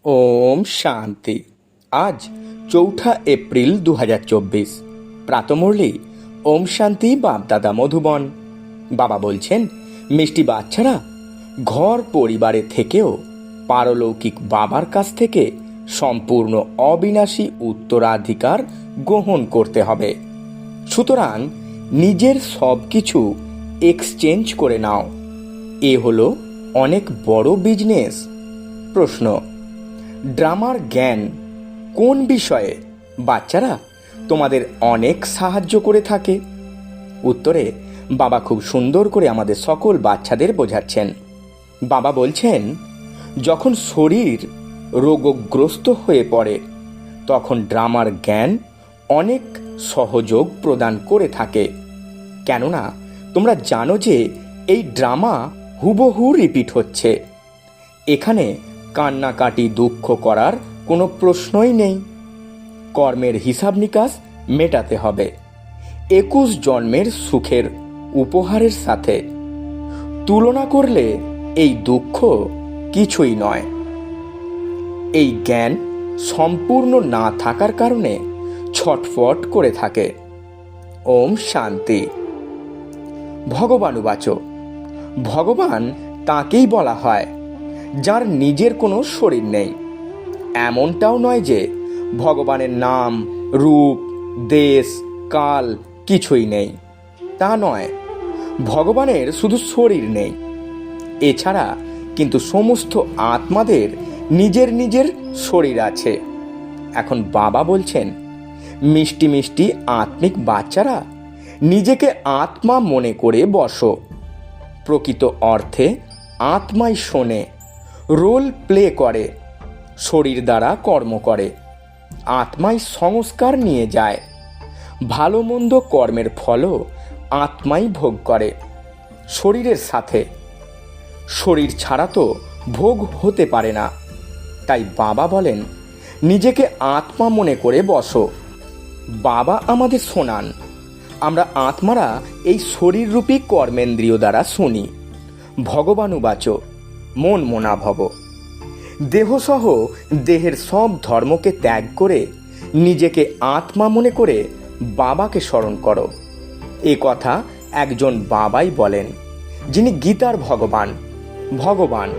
ओम शांति। आज 4 এপ্রিল 2024 প্রাতঃমুরলি ওম শান্তি বাপদাদা মধুবন। বাবা বলছেন, মিষ্টি বাচ্চারা, ঘর পরিবারে থেকেও পারলৌকিক বাবার কাছ থেকে সম্পূর্ণ অবিনাশী উত্তরাধিকার গ্রহণ করতে হবে। সুতরাং নিজের সব কিছু এক্সচেঞ্জ করে নাও। এ হলো অনেক বড় বিজনেস। প্রশ্ন: ড্রামার জ্ঞান কোন বিষয়ে বাচ্চারা তোমাদের অনেক সাহায্য করে থাকে? উত্তরে বাবা খুব সুন্দর করে আমাদের সকল বাচ্চাদের বোঝাচ্ছেন। বাবা বলছেন, যখন শরীর রোগগ্রস্ত হয়ে পড়ে তখন ড্রামার জ্ঞান অনেক সহযোগ প্রদান করে থাকে। কেননা তোমরা জানো যে এই ড্রামা হুবহু রিপিট হচ্ছে। এখানে কান্নাকাটি দুঃখ করার কোনো প্রশ্নই নেই। কর্মের হিসাব নিকাশ মেটাতে হবে 21 জন্মের সুখের উপহারের সাথে। তুলনা করলে এই দুঃখ কিছুই নয়। এই জ্ঞান সম্পূর্ণ না থাকার কারণে ছটফট করে থাকে। ওম শান্তি। ভগবানুবাচ, ভগবান তাকেই বলা হয় যার নিজের কোনো শরীর নেই। এমনটাও নয় যে ভগবানের নাম, রূপ, দেশ, কাল কিছুই নেই, তা নয়। ভগবানের শুধু শরীর নেই। এছাড়া কিন্তু সমস্ত আত্মাদের নিজের নিজের শরীর আছে। এখন বাবা বলছেন, মিষ্টি মিষ্টি আত্মিক বাচ্চারা, নিজেকে আত্মা মনে করে বসো। প্রকৃত অর্থে আত্মাই শোনে, রোল প্লে করে, শরীর দ্বারা কর্ম করে। আত্মাই সংস্কার নিয়ে যায়। ভালো মন্দ কর্মের ফলও আত্মাই ভোগ করে শরীরের সাথে। শরীর ছাড়া তো ভোগ হতে পারে না। তাই বাবা বলেন, নিজেকে আত্মা মনে করে বসো। বাবা আমাদের শোনান। আমরা আত্মারা এই শরীররূপী কর্মেন্দ্রিয় দ্বারা শুনি। ভগবানুবাচ, মন মনা ভব। দেহসহ দেহের সব ধর্মকে ত্যাগ করে নিজেকে আত্মা মনে করে বাবাকে স্মরণ করো। এ কথা একজন বাবাই বলেন, যিনি গীতার ভগবান। ভগবান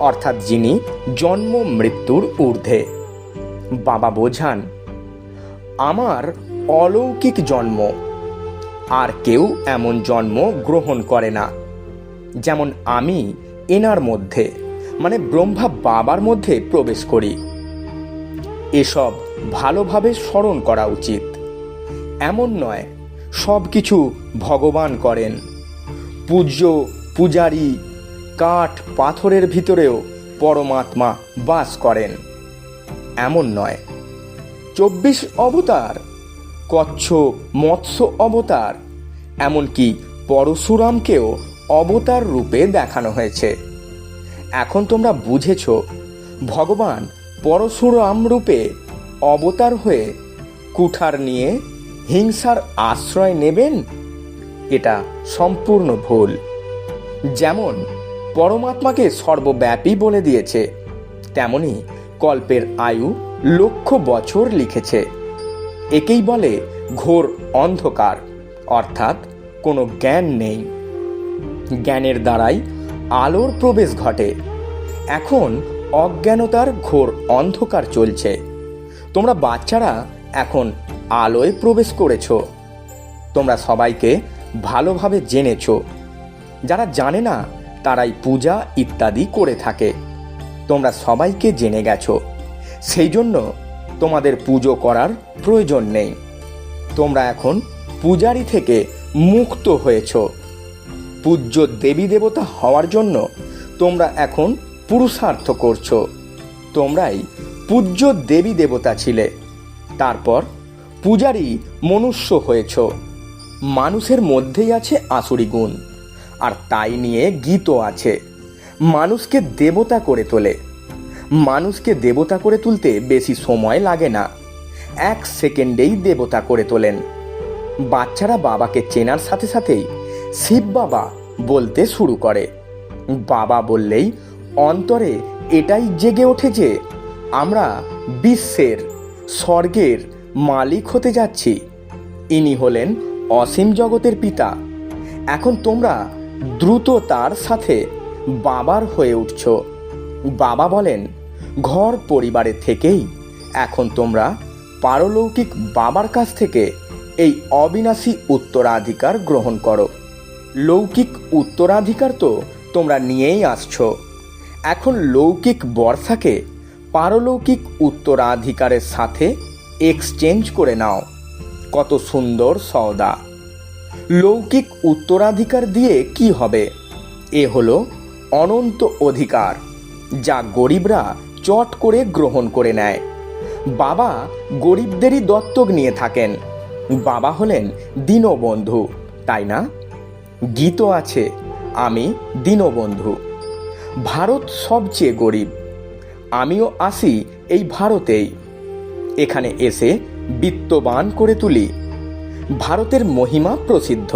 অর্থাৎ যিনি জন্ম মৃত্যুর ঊর্ধ্বে। বাবা বোঝান, আমার অলৌকিক জন্ম। আর কেউ এমন জন্ম গ্রহণ করে না। যেমন আমি এনার মধ্যে মানে ব্রহ্মা বাবার মধ্যে প্রবেশ করি। এসব ভালোভাবে স্মরণ করা উচিত। এমন নয় সব কিছু ভগবান করেন। পূজ্য পূজারী কাঠ পাথরের ভিতরেও পরমাত্মা বাস করেন, এমন নয়। 24 অবতার, কচ্ছ মৎস্য অবতার, এমনকি পরশুরামকেও অবতার রূপে দেখানো হয়েছে। এখন তোমরা বুঝেছ ভগবান পরশুরাম রূপে অবতার হয়ে কুঠার নিয়ে হিংসার আশ্রয় নেবেন? এটা সম্পূর্ণ ভুল। যেমন পরমাত্মাকে সর্বব্যাপী বলে দিয়েছে, তেমনি কল্পের আয়ু লক্ষ বছর লিখেছে। একেই বলে ঘোর অন্ধকার, অর্থাৎ কোনো জ্ঞান নেই। জ্ঞানের দ্বারাই আলোর প্রবেশ ঘটে। এখন অজ্ঞানতার ঘোর অন্ধকার চলছে। তোমরা বাচ্চারা এখন আলোয় প্রবেশ করেছ। তোমরা সবাইকে ভালোভাবে জেনেছ। যারা জানে না তারাই পূজা ইত্যাদি করে থাকে। তোমরা সবাইকে জেনে গেছো, সেই জন্য তোমাদের পুজো করার প্রয়োজন নেই। তোমরা এখন পূজারী থেকে মুক্ত হয়েছ। পূজ্য দেবী দেবতা হওয়ার জন্য তোমরা এখন পুরুষার্থ করছো। তোমরাই পূজ্য দেবী দেবতা ছিলে, তারপর পূজারী মনুষ্য হয়েছ। মানুষের মধ্যেই আছে আসুরি গুণ, আর তাই নিয়ে গীতও আছে। মানুষকে দেবতা করে তোলে। মানুষকে দেবতা করে তুলতে বেশি সময় লাগে না, 1 সেকেন্ডেই দেবতা করে তোলেন। বাচ্চারা বাবাকে চেনার সাথে সাথেই শিব বাবা বলতে শুরু করে। বাবা বললেই অন্তরে এটাই জেগে ওঠে যে আমরা বিশ্বের স্বর্গের মালিক হতে যাচ্ছি। ইনি হলেন অসীম জগতের পিতা। এখন তোমরা দ্রুত তার সাথে বাবার হয়ে উঠছ। বাবা বলেন, ঘর পরিবারের থেকেই এখন তোমরা পারলৌকিক বাবার কাছ থেকে এই অবিনাশী উত্তরাধিকার গ্রহণ করো। লৌকিক উত্তরাধিকার তো তোমরা নিয়েই আসছো। এখন লৌকিক বর্ষাকে পারলৌকিক উত্তরাধিকারের সাথে এক্সচেঞ্জ করে নাও। কত সুন্দর সওদা! লৌকিক উত্তরাধিকার দিয়ে কি হবে? এ হলো অনন্ত অধিকার, যা গরিবরা চট করে গ্রহণ করে নেয়। বাবা গরিবদেরই দত্তক নিয়ে থাকেন। বাবা হলেন দীনবন্ধু, তাই না? গীত আছে, আমি দীনবন্ধু। ভারত সবচেয়ে গরিব। আমিও আসি এই ভারতেই। এখানে এসে বিত্তবান করে তুলি। ভারতের মহিমা প্রসিদ্ধ।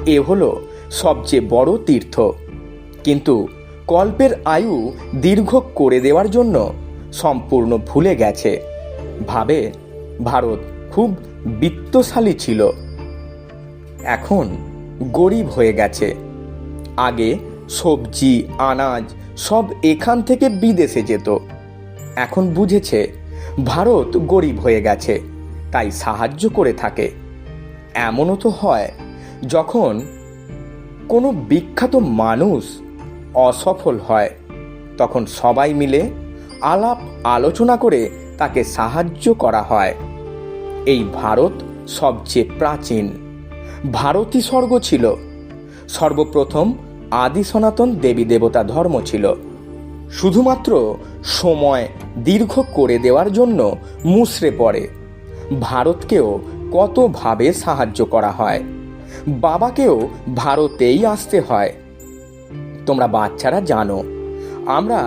এ হলো সবচেয়ে বড় তীর্থ। কিন্তু কল্পের আয়ু দীর্ঘ করে দেওয়ার জন্য সম্পূর্ণ ভুলে গেছে। ভাবে ভারত খুব বিত্তশালী ছিল, এখন গরিব হয়ে গেছে। আগে সবজি আনাজ সব এখান থেকে বিদেশে যেত। এখন বুঝেছে ভারত গরিব হয়ে গেছে, তাই সাহায্য করে থাকে। এমনও তো হয়, যখন কোনো বিখ্যাত মানুষ অসফল হয়, তখন সবাই মিলে আলাপ আলোচনা করে তাকে সাহায্য করা হয়। এই ভারত সবচেয়ে প্রাচীন। ভারতই স্বর্গ ছিল। সর্বপ্রথম আদি সনাতন দেবী দেবতা ধর্ম ছিল। শুধুমাত্র সময় দীর্ঘ করে দেওয়ার জন্য মুষড়ে পড়ে। ভারতকেও কতভাবে সাহায্য করা হয়। বাবাকেও ভারতেই আসতে হয়। তোমরা বাচ্চারা জানো, আমরা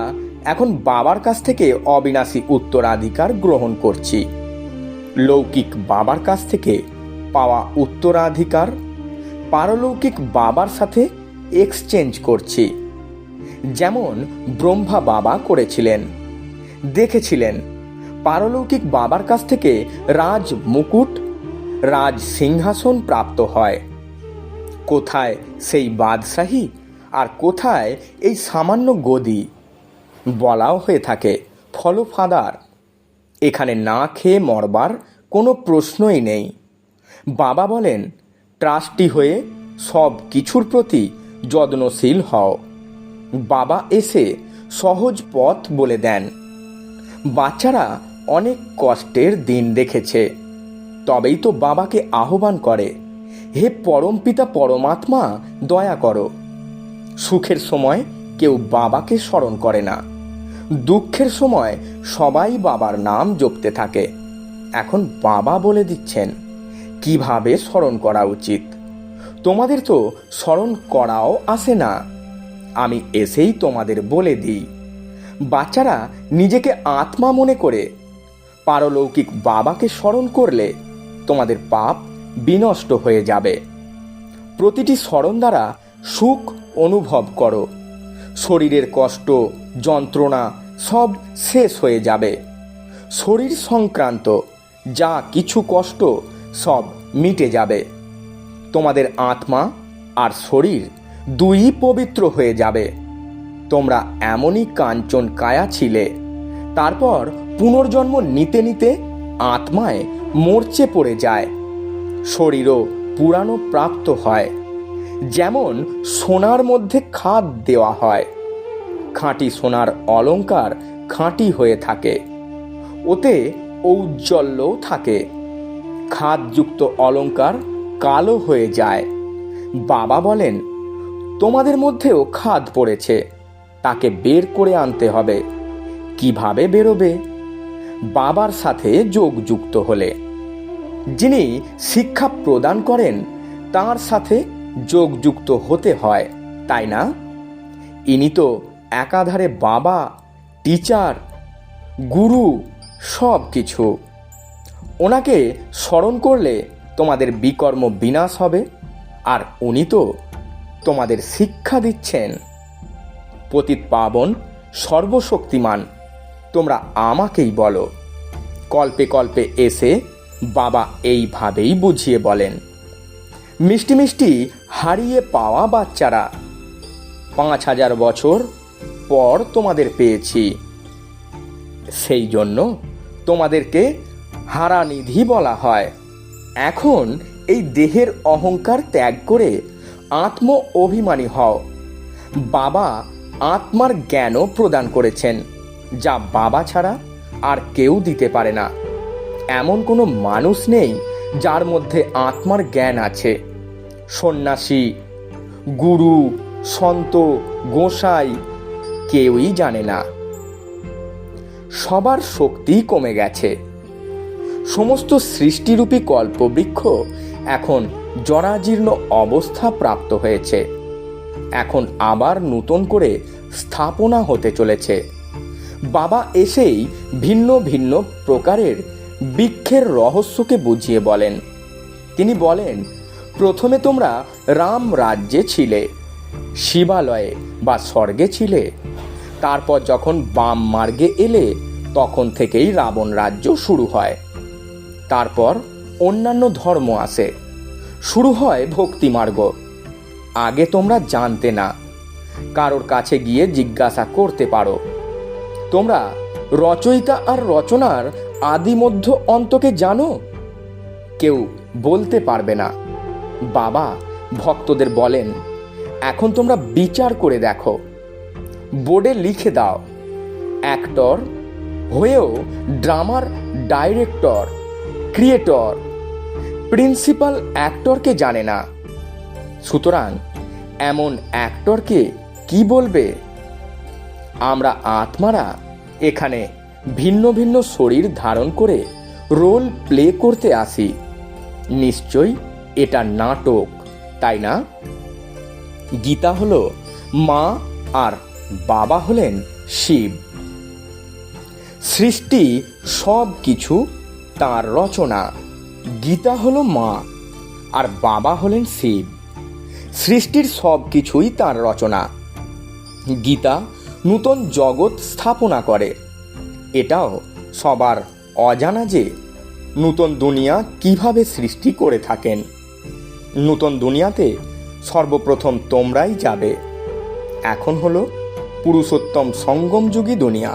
এখন বাবার কাছ থেকে অবিনাশী উত্তরাধিকার গ্রহণ করছি। লৌকিক বাবার কাছ থেকে পাওয়া উত্তরাধিকার পারলৌকিক বাবার সাথে এক্সচেঞ্জ করছি। যেমন ব্রহ্মা বাবা করেছিলেন। দেখেছিলেন পারলৌকিক বাবার কাছ থেকে রাজ মুকুট, রাজ সিংহাসন প্রাপ্ত হয়। কোথায় সেই বাদশাহী আর কোথায় এই সামান্য গদি? বলাও হয়ে থাকে ফলফাদার। এখানে না খেয়ে মরবার কোনো প্রশ্নই নেই। বাবা বলেন, ট্রাস্টি হয়ে সব কিছুর প্রতি যত্নশীল হও। বাবা এসে সহজ পথ বলে দেন। বাচ্চারা অনেক কষ্টের দিন দেখেছে, তবেই তো বাবাকে আহ্বান করে, হে পরমপিতা পরমাত্মা, দয়া করো। সুখের সময় কেউ বাবাকে স্মরণ করে না, দুঃখের সময় সবাই বাবার নাম জপতে থাকে। এখন বাবা বলে দিচ্ছেন কিভাবে স্মরণ করা উচিত। তোমাদের তো স্মরণ করাও আসে না, আমি এসেই তোমাদের বলে দিই। বাচ্চারা নিজেকে আত্মা মনে করে পারলৌকিক বাবাকে স্মরণ করলে তোমাদের পাপ বিনষ্ট হয়ে যাবে। প্রতিটি স্মরণ দ্বারা সুখ অনুভব করো। শরীরের কষ্ট যন্ত্রণা সব শেষ হয়ে যাবে। শরীর সংক্রান্ত যা কিছু কষ্ট সব মিটে যাবে। তোমাদের আত্মা আর শরীর দুই পবিত্র হয়ে যাবে। তোমরা এমনই কাঞ্চন কায়া ছিলে। তারপর পুনর্জন্ম নিতে নিতে আত্মায় মরচে পড়ে যায়, শরীরও পুরানো প্রাপ্ত হয়। যেমন সোনার মধ্যে খাদ দেওয়া হয়, খাঁটি সোনার অলংকার খাঁটি হয়ে থাকে, ওতে ঔজ্জ্বল্যও থাকে। খাদযুক্ত অলংকার কালো হয়ে যায়। বাবা বলেন, তোমাদের মধ্যেও খাদ পড়েছে, তাকে বের করে আনতে হবে। কিভাবে বেরোবে? বাবার সাথে যোগযুক্ত হলে। যিনি শিক্ষা প্রদান করেন তার সাথে যোগযুক্ত হতে হয়, তাই না? ইনি তো একাধারে বাবা, টিচার, গুরু, সব কিছু। ওনাকে স্মরণ করলে তোমাদের বিকর্ম বিনাশ হবে। আর উনি তো তোমাদের শিক্ষা দিচ্ছেন। পতিত পাবন সর্বশক্তিমান তোমরা আমাকেই বলো। কল্পে কল্পে এসে বাবা এইভাবেই বুঝিয়ে বলেন। মিষ্টি মিষ্টি হারিয়ে পাওয়া বাচ্চারা, 5000 বছর পর তোমাদের পেয়েছি, সেই জন্য তোমাদেরকে হারানিধি বলা হয়। এখন এই দেহের অহংকার ত্যাগ করে আত্ম অভিমানী হও। বাবা আত্মার জ্ঞানও প্রদান করেছেন, যা বাবা ছাড়া আর কেউ দিতে পারে না। এমন কোনো মানুষ নেই যার মধ্যে আত্মার জ্ঞান আছে। সন্ন্যাসী, গুরু, সন্ত, গোসাই কেউই জানে না। সবার শক্তি কমে গেছে। সমস্ত সৃষ্টিরূপী কল্পবৃক্ষ এখন জরাজীর্ণ অবস্থা প্রাপ্ত হয়েছে। এখন আবার নতুন করে স্থাপনা হতে চলেছে। বাবা এসেই ভিন্ন ভিন্ন প্রকারের বৃক্ষের রহস্যকে বুঝিয়ে বলেন। তিনি বলেন, প্রথমে তোমরা রাম রাজ্যে ছিলে, শিবালয়ে বা স্বর্গে ছিলে। তারপর যখন বাম মার্গে এলে তখন থেকেই রাবণ রাজ্য শুরু হয়। তারপর অন্যান্য ধর্ম আসে, শুরু হয় ভক্তি মার্গ। আগে তোমরা জানতে না, কারোর কাছে গিয়ে জিজ্ঞাসা করতে পারো। তোমরা রচয়িতা আর রচনার আদি মধ্য অন্তকে জানো? কেউ বলতে পারবে না। বাবা ভক্তদের বলেন, এখন তোমরা বিচার করে দেখো, বোর্ডে লিখে দাও। অ্যাক্টর হয়েও ড্রামার ডাইরেক্টর, ক্রিয়েটর, প্রিন্সিপাল অ্যাক্টরকে জানে না। সুতরাং এমন অ্যাক্টরকে কি বলবে? আমরা আত্মারা এখানে ভিন্ন ভিন্ন শরীর ধারণ করে রোল প্লে করতে আসি। নিশ্চয়ই এটা নাটক, তাই না? গীতা হলো মা আর বাবা হলেন শিব। সৃষ্টি সব কিছু তাঁর রচনা। গীতা হলো মা আর বাবা হলেন শিব। সৃষ্টির সব কিছুই তাঁর রচনা। গীতা নূতন জগৎ স্থাপনা করে। এটাও সবার অজানা যে নূতন দুনিয়া কিভাবে সৃষ্টি করে থাকেন। নূতন দুনিয়াতে সর্বপ্রথম তোমরাই যাবে। এখন হলো পুরুষোত্তম সঙ্গমযুগী দুনিয়া।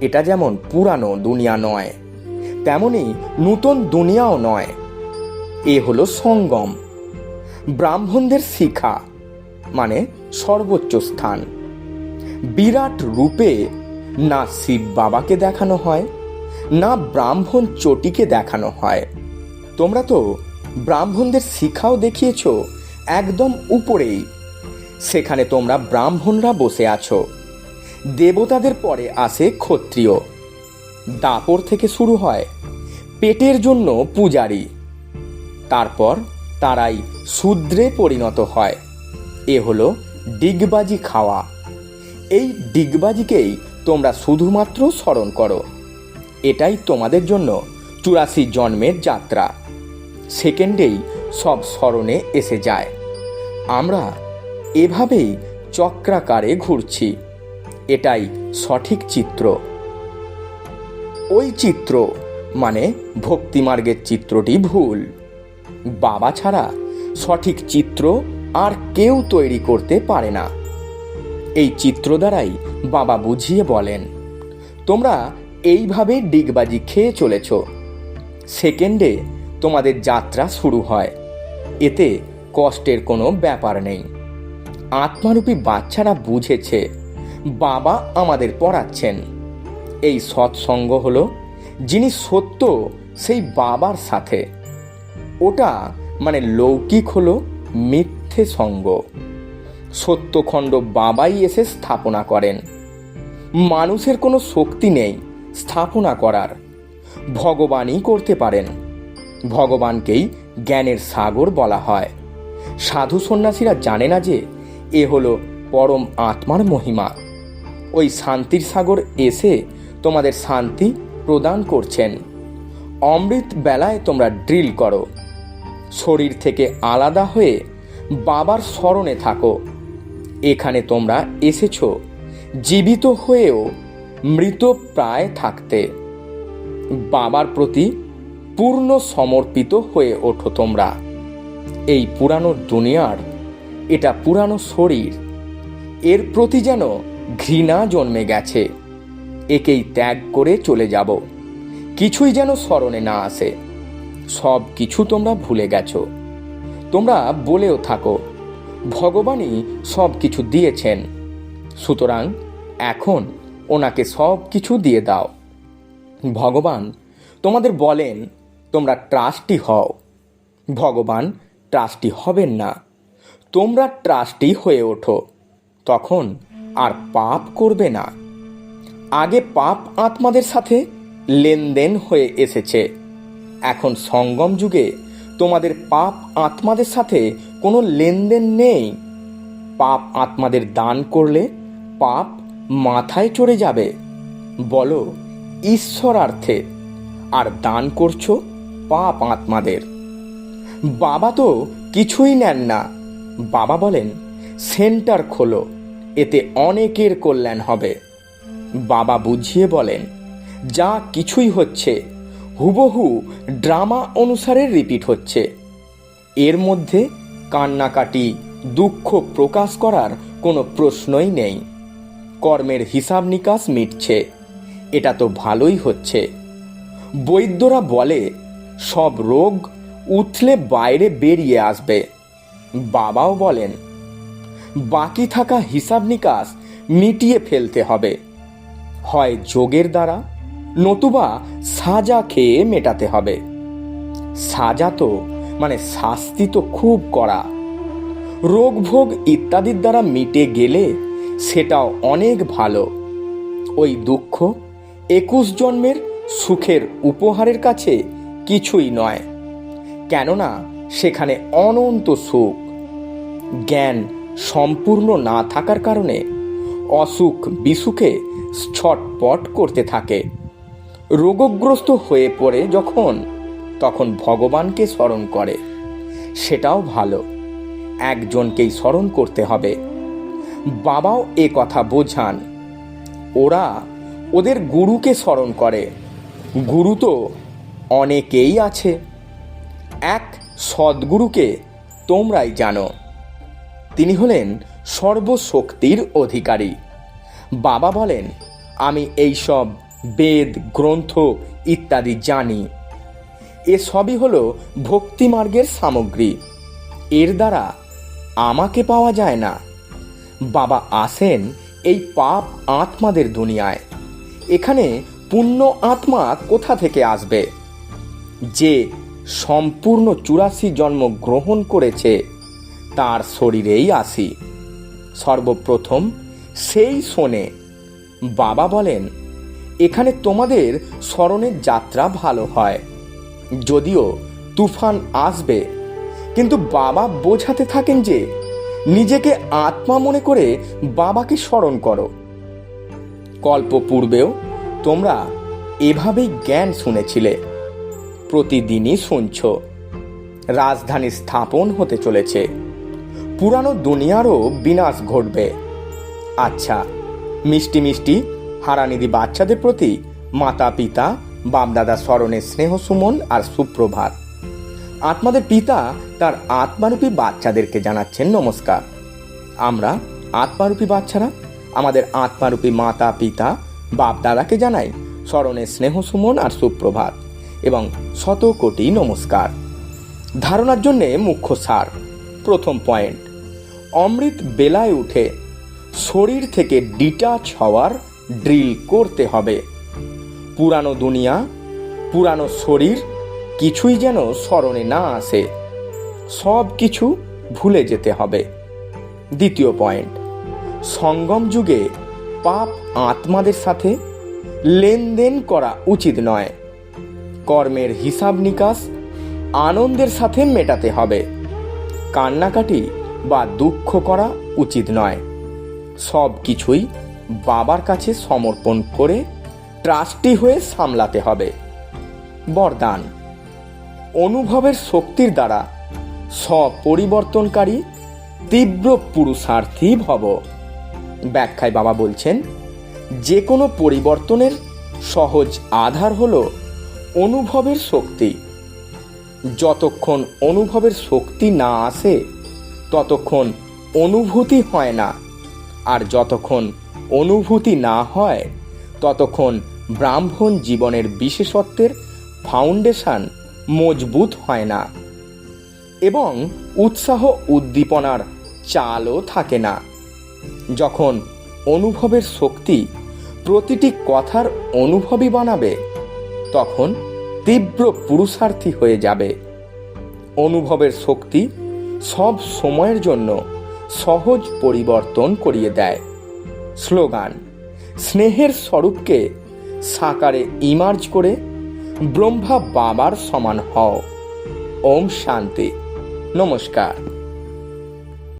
এটা যেমন পুরানো দুনিয়া নয়, তেমনি নূতন দুনিয়াও নয়। এ হলো সঙ্গম, ব্রাহ্মণদের শিখা, মানে সর্বোচ্চ স্থান। বিরাট রূপে না শিব বাবাকে দেখানো হয়, না ব্রাহ্মণ চটিকে দেখানো হয়। তোমরা তো ব্রাহ্মণদের শিখাও দেখিয়েছ একদম উপরেই। সেখানে তোমরা ব্রাহ্মণরা বসে আছো। দেবতাদের পরে আসে ক্ষত্রিয়। দাপর থেকে শুরু হয় পেটের জন্য পূজারী। তারপর তারাই শূদ্রে পরিণত হয়। এ হলো ডিগবাজি খাওয়া। এই ডিগবাজিকেই তোমরা শুধুমাত্র স্মরণ করো। এটাই তোমাদের জন্য 84 জন্মের যাত্রা। সেকেন্ডেই সব স্মরণে এসে যায়। আমরা এভাবেই চক্রাকারে ঘুরছি। এটাই সঠিক চিত্র। ওই চিত্র মানে ভক্তিমার্গের চিত্রটি ভুল। বাবা ছাড়া সঠিক চিত্র আর কেউ তৈরি করতে পারে না। এই চিত্র দ্বারাই বাবা বুঝিয়ে বলেন, তোমরা এইভাবে ডিগবাজি খেয়ে চলেছ। সেকেন্ডে তোমাদের যাত্রা শুরু হয়। এতে কষ্টের কোনো ব্যাপার নেই। আত্মারূপী বাচ্চারা বুঝেছে বাবা আমাদের পড়াচ্ছেন। এই সৎসঙ্গ হলো যিনি সত্য সেই বাবার সাথে। ওটা মানে লৌকিক হলো মিথ্যে সঙ্গ। সত্যখণ্ড বাবাই এসে স্থাপনা করেন। মানুষের কোনো শক্তি নেই স্থাপনা করার। ভগবানই করতে পারেন। ভগবানকেই জ্ঞানের সাগর বলা হয়। সাধু সন্ন্যাসীরা জানে না যে এ হলো পরম আত্মার মহিমা। ওই শান্তির সাগর এসে তোমাদের শান্তি প্রদান করছেন। অমৃত বেলায় তোমরা ড্রিল করো। শরীর থেকে আলাদা হয়ে বাবার স্মরণে থাকো। এখানে তোমরা এসেছো জীবিত হয়েও মৃত প্রায় থাকতে বাবার প্রতি পূর্ণ সমর্পিত হয়ে ওঠো তোমরা। এই পুরানো দুনিয়ার এটা পুরানো শরীর, এর প্রতি যেন ঘৃণা জন্মে গেছে। একেই ত্যাগ করে চলে যাব, কিছুই যেন স্মরণে না আসে। সব কিছু তোমরা ভুলে গেছো। তোমরা বলেও থাকো ভগবানই সব কিছু দিয়েছেন, সুতরাং এখন ওনাকে সব কিছু দিয়ে দাও। ভগবান তোমাদের বলেন তোমরা ট্রাস্টি হও। ভগবান ট্রাস্টি হবেন না, তোমরা ট্রাস্টি হয়ে ওঠো, তখন আর পাপ করবে না। আগে পাপ আত্মাদের সাথে লেনদেন হয়ে এসেছে, এখন সঙ্গম যুগে তোমাদের পাপ আত্মাদের সাথে কোনো লেনদেন নেই। পাপ আত্মাদের দান করলে পাপ মাথায় চড়ে যাবে, বলো ঈশ্বরার্থে, আর দান করছো পাপ আত্মাদের। বাবা তো কিছুই নেন না। বাবা বলেন সেন্টার খোলো, এতে অনেকের কল্যাণ হবে। বাবা বুঝিয়ে বলেন যা কিছুই হচ্ছে হুবহু ড্রামা অনুসারে রিপিট হচ্ছে। এর মধ্যে কান্নাকাটি দুঃখ প্রকাশ করার কোনো প্রশ্নই নেই। কর্মের হিসাব নিকাশ মিটছে, এটা তো ভালোই হচ্ছে। বৈদ্যরা বলে সব রোগ উঠলে বাইরে বেরিয়ে আসবে। বাবাও বলেন বাকি থাকা হিসাব নিকাশ মিটিয়ে ফেলতে হবে, হয় যোগের দ্বারা নতুবা সাজা খেয়ে মেটাতে হবে। সাজা তো মানে শাস্তি তো খুব কড়া। রোগ ভোগ ইত্যাদির দ্বারা মিটে গেলে সেটাও অনেক ভালো। ওই দুঃখ 21 জন্মের সুখের উপহারের কাছে কিছুই নয়, কেননা সেখানে অনন্ত সুখ। জ্ঞান সম্পূর্ণ না থাকার কারণে অসুখ বিসুখে ছটপট করতে থাকে। রোগগ্রস্ত হয়ে পড়ে যখন, তখন ভগবানকে স্মরণ করে, সেটাও ভালো। একজনকেই স্মরণ করতে হবে। বাবাও এ কথা বোঝান। ওরা ওদের গুরুকে স্মরণ করে। গুরু তো অনেকেই আছে, এক সদ্গুরুকে তোমরাই জানো। তিনি হলেন সর্বশক্তির অধিকারী। বাবা বলেন আমি এই সব বেদ গ্রন্থ ইত্যাদি জানি, এসবই হলো ভক্তি মার্গের সামগ্রী। এর দ্বারা আমাকে পাওয়া যায় না। বাবা আসেন এই পাপ আত্মাদের দুনিয়ায়। এখানে পুণ্য আত্মা কোথা থেকে আসবে? যে সম্পূর্ণ 84 জন্ম গ্রহণ করেছে তার শরীরেই আসি। সর্বপ্রথম সেই শোনে। বাবা বলেন এখানে তোমাদের স্মরণের যাত্রা ভালো হয়, যদিও তুফান আসবে, কিন্তু বাবা বোঝাতে থাকেন যে নিজেকে আত্মা মনে করে বাবাকে স্মরণ করো। কল্প পূর্বেও তোমরা এভাবেই জ্ঞান শুনেছিলে, প্রতিদিনই শুনছ। রাজধানী স্থাপন হতে চলেছে, পুরানো দুনিয়ারও বিনাশ ঘটবে। আচ্ছা, মিষ্টি মিষ্টি হারানিধি বাচ্চাদের প্রতি মাতা পিতা বাপদাদা স্মরণের স্নেহ সুমন আর সুপ্রভাত। আত্মাদের পিতা তার আত্মারূপী বাচ্চাদেরকে জানাচ্ছেন নমস্কার। আমরা আত্মারূপী বাচ্চারা আমাদের আত্মারূপী মাতা পিতা বাপদাদাকে জানাই স্মরণের স্নেহ সুমন আর সুপ্রভাত এবং 100 কোটি নমস্কার। ধারণার জন্যে মুখ্য সার। প্রথম পয়েন্ট, অমৃত বেলায় উঠে শরীর থেকে ডিটাচ হওয়ার ড্রিল করতে হবে। পুরানো দুনিয়া পুরানো শরীর কিছুই যেন স্মরণে না আসে, সব কিছু ভুলে যেতে হবে। দ্বিতীয় পয়েন্ট, সঙ্গম যুগে পাপ আত্মাদের সাথে লেনদেন করা উচিত নয়। কর্মের হিসাব নিকাশ আনন্দের সাথে মেটাতে হবে। কান্নাকাটি বা দুঃখ করা উচিত নয়। সব কিছুই বাবার কাছে সমর্পণ করে ট্রাস্টি হয়ে সামলাতে হবে। বরদান, অনুভবের শক্তির দ্বারা স্বপরিবর্তনকারী তীব্র পুরুষার্থী ভব। ব্যাখ্যায় বাবা বলছেন যে কোনো পরিবর্তনের সহজ আধার হলো অনুভবের শক্তি। যতক্ষণ অনুভবের শক্তি না আসে ততক্ষণ অনুভূতি হয় না, আর যতক্ষণ অনুভূতি না হয় ততক্ষণ ব্রাহ্মণ জীবনের বিশেষত্বের ফাউন্ডেশন মজবুত হয় না এবং উৎসাহ উদ্দীপনার চালও থাকে না। যখন অনুভবের শক্তি প্রতিটি কথার অনুভবই বানাবে তখন তীব্র পুরুষার্থী হয়ে যাবে। অনুভবের শক্তি সব সময়ের জন্য সহজ পরিবর্তন করিয়ে দেয়। স্লোগান: স্নেহের স্বরূপকে সাকারে ইমার্জ করে ব্রহ্মা বাবার সমান হও। ওম শান্তি। নমস্কার।